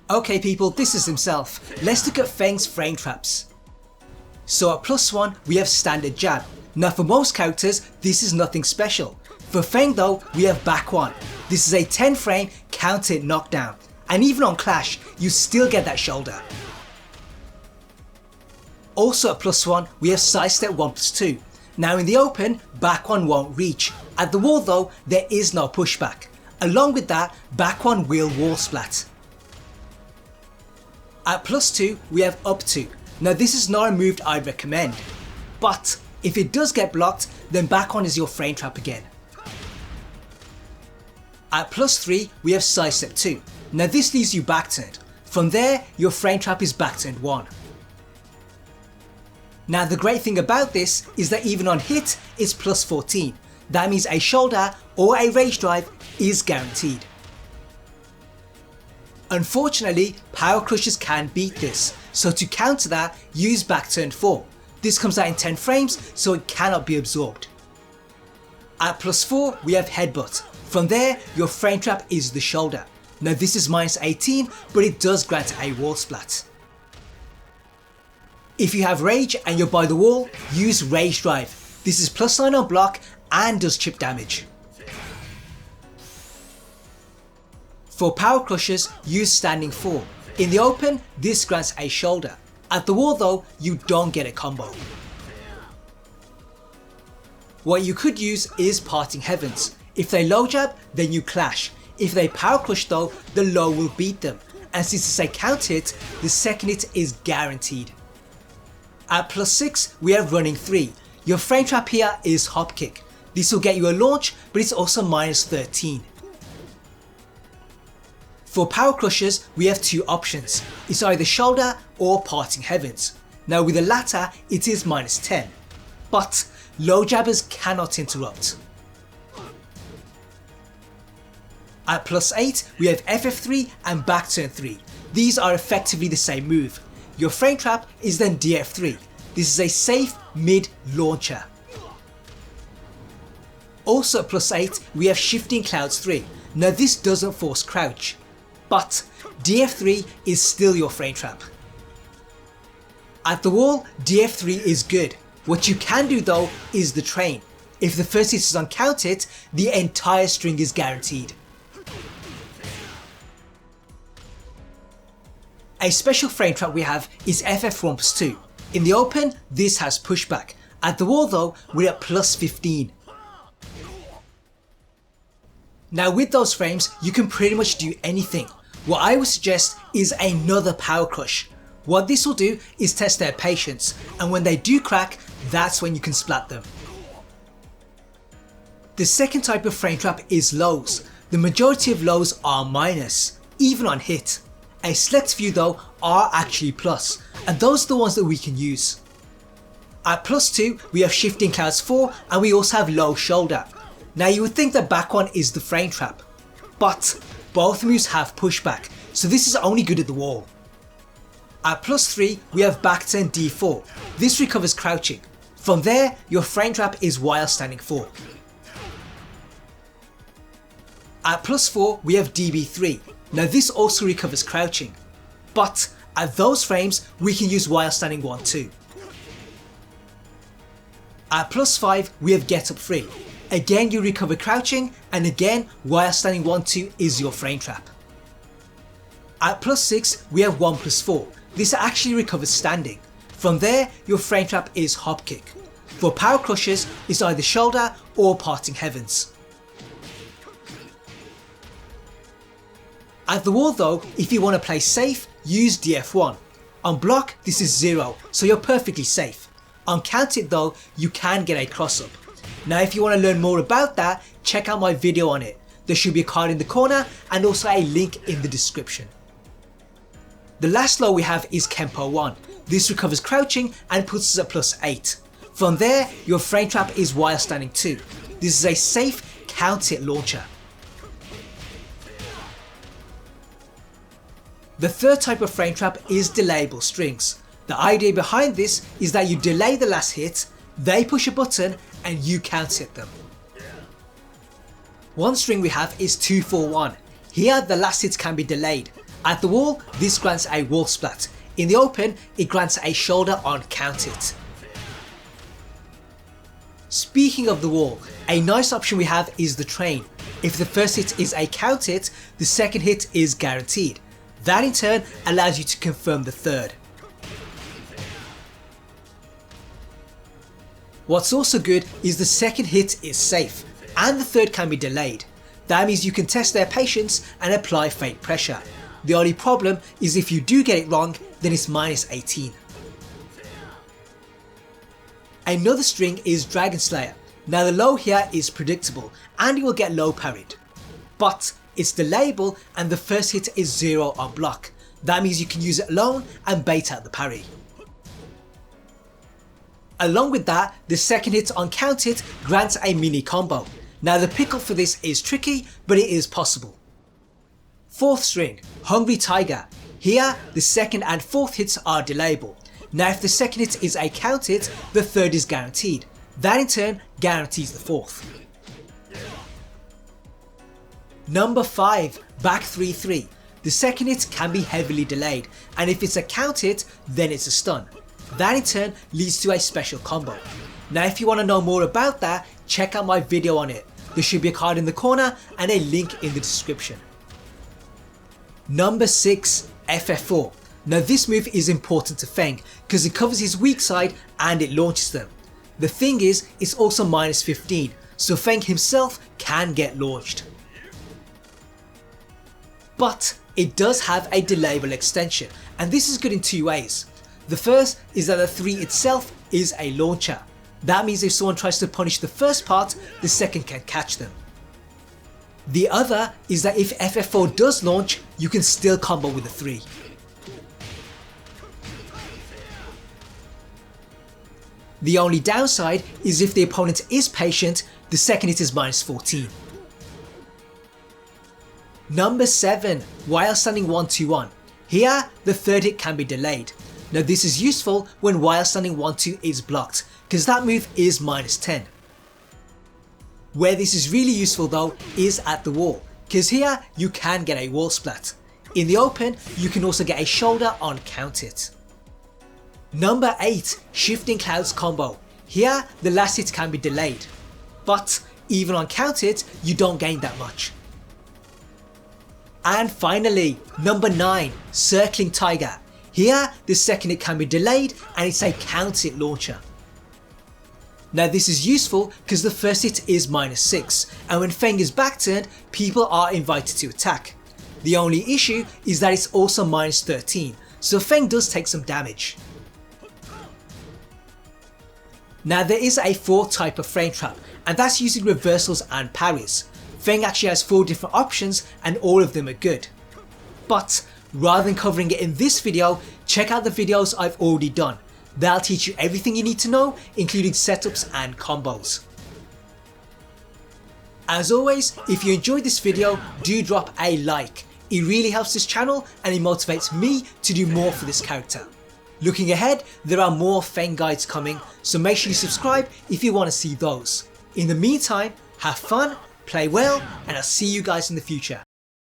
Okay people, this is himself. Let's look at Feng's frame traps. So at +1 we have standard jab. Now for most characters this is nothing special. For Feng though we have back 1. This is a 10 frame counter knockdown, and even on clash you still get that shoulder. Also at +1 we have sidestep 1+2. Now in the open back 1 won't reach. At the wall though there is no pushback. Along with that back 1 will wall splat. At +2 we have up 2. Now this is not a move I'd recommend, but if it does get blocked then back 1 is your frame trap again. At +3 we have sidestep 2. Now this leaves you back turned. From there your frame trap is back turned 1. Now the great thing about this is that even on hit it's +14. That means a shoulder or a rage drive is guaranteed. Unfortunately power crushers can beat this, so to counter that use back turned 4. This comes out in 10 frames so it cannot be absorbed. At +4 we have headbutt. From there your frame trap is the shoulder. Now this is -18 but it does grant a wall splat. If you have rage and you're by the wall, use rage drive. This is +9 on block and does chip damage. For power crushers use standing 4. In the open this grants a shoulder. At the wall though you don't get a combo. What you could use is parting heavens. If they low jab then you clash. If they power crush though the low will beat them, and since it's a counter hit the second hit is guaranteed. At +6 we have running 3. Your frame trap here is hop kick. This will get you a launch but it's also -13. For power crushers we have 2 options. It's either shoulder or parting heavens. Now with the latter it is -10, but low jabbers cannot interrupt. At +8 we have FF3 and back turn 3. These are effectively the same move. Your frame trap is then DF3. This is a safe mid launcher. Also at +8 we have shifting clouds 3. Now this doesn't force crouch, but DF3 is still your frame trap. At the wall DF3 is good. What you can do though is the train. If the first hit is on count hit, the entire string is guaranteed. A special frame trap we have is FF1+2. In the open this has pushback. At the wall though we're at +15. Now with those frames you can pretty much do anything. What I would suggest is another power crush. What this will do is test their patience, and when they do crack that's when you can splat them. The second type of frame trap is lows. The majority of lows are minus, even on hit. A select few though are actually plus, and those are the ones that we can use. At +2 we have shifting clouds 4 and we also have low shoulder. Now you would think that back 1 is the frame trap, but both moves have pushback, so this is only good at the wall. At +3 we have back turn D4. This recovers crouching. From there your frame trap is while standing 4. At +4 we have DB3. Now this also recovers crouching, but at those frames we can use while standing 1 too. At +5 we have get up 3. Again you recover crouching, and again while standing 1-2 is your frame trap. At +6 we have 1+4. This actually recovers standing. From there your frame trap is hop kick. For power crushers it's either shoulder or parting heavens. At the wall though, if you want to play safe, use DF1. On block this is 0, so you're perfectly safe. On count it though, you can get a cross up. Now if you want to learn more about that, check out my video on it. There should be a card in the corner and also a link in the description. The last low we have is Kempo 1. This recovers crouching and puts us at +8. From there your frame trap is while standing 2. This is a safe count hit launcher. The third type of frame trap is delayable strings. The idea behind this is that you delay the last hit, they push a button and you counter hit them. One string we have is 2-4-1. Here the last hits can be delayed. At the wall, this grants a wall splat. In the open, it grants a shoulder on counterhit. Speaking of the wall, a nice option we have is the train. If the first hit is a counterhit, the second hit is guaranteed. That in turn allows you to confirm the third. What's also good is the second hit is safe, and the third can be delayed. That means you can test their patience and apply fake pressure. The only problem is if you do get it wrong, then it's minus 18. Another string is Dragon Slayer. Now the low here is predictable and it will get low parried. But it's delayable and the first hit is 0 on block. That means you can use it alone and bait out the parry. Along with that, the second hit on counterhit grants a mini combo. Now the pickup for this is tricky, but it is possible. Fourth string, Hungry Tiger. Here, the second and fourth hits are delayable. Now if the second hit is a counterhit, the third is guaranteed. That in turn guarantees the fourth. Number 5, Back 3-3. The second hit can be heavily delayed, and if it's a counter hit, then it's a stun. That in turn leads to a special combo. Now if you want to know more about that, check out my video on it. There should be a card in the corner and a link in the description. Number 6, FF4. Now this move is important to Feng because it covers his weak side and it launches them. The thing is, it's also minus 15, so Feng himself can get launched. But it does have a delayable extension, and this is good in two ways. The first is that the 3 itself is a launcher. That means if someone tries to punish the first part, the second can catch them. The other is that if FF4 does launch, you can still combo with the 3. The only downside is if the opponent is patient, the second hit is minus 14. Number 7, while standing 1-2-1. Here, the third hit can be delayed. Now this is useful when while standing 1-2 is blocked, because that move is minus 10. Where this is really useful though is at the wall, because here you can get a wall splat. In the open, you can also get a shoulder on counterhit. Number 8, Shifting Clouds combo. Here, the last hit can be delayed, but even on counterhit, you don't gain that much. And finally, number 9, Circling Tiger. Here, the second hit can be delayed and it's a counterhit launcher. Now this is useful because the first hit is minus 6, and when Feng is backturned, people are invited to attack. The only issue is that it's also minus 13, so Feng does take some damage. Now there is a fourth type of frame trap, and that's using reversals and parries. Feng actually has 4 different options and all of them are good. But rather than covering it in this video, check out the videos I've already done. They'll teach you everything you need to know, including setups and combos. As always, if you enjoyed this video, do drop a like. It really helps this channel and it motivates me to do more for this character. Looking ahead, there are more Feng guides coming, so make sure you subscribe if you want to see those. In the meantime, have fun, play well, and I'll see you guys in the future.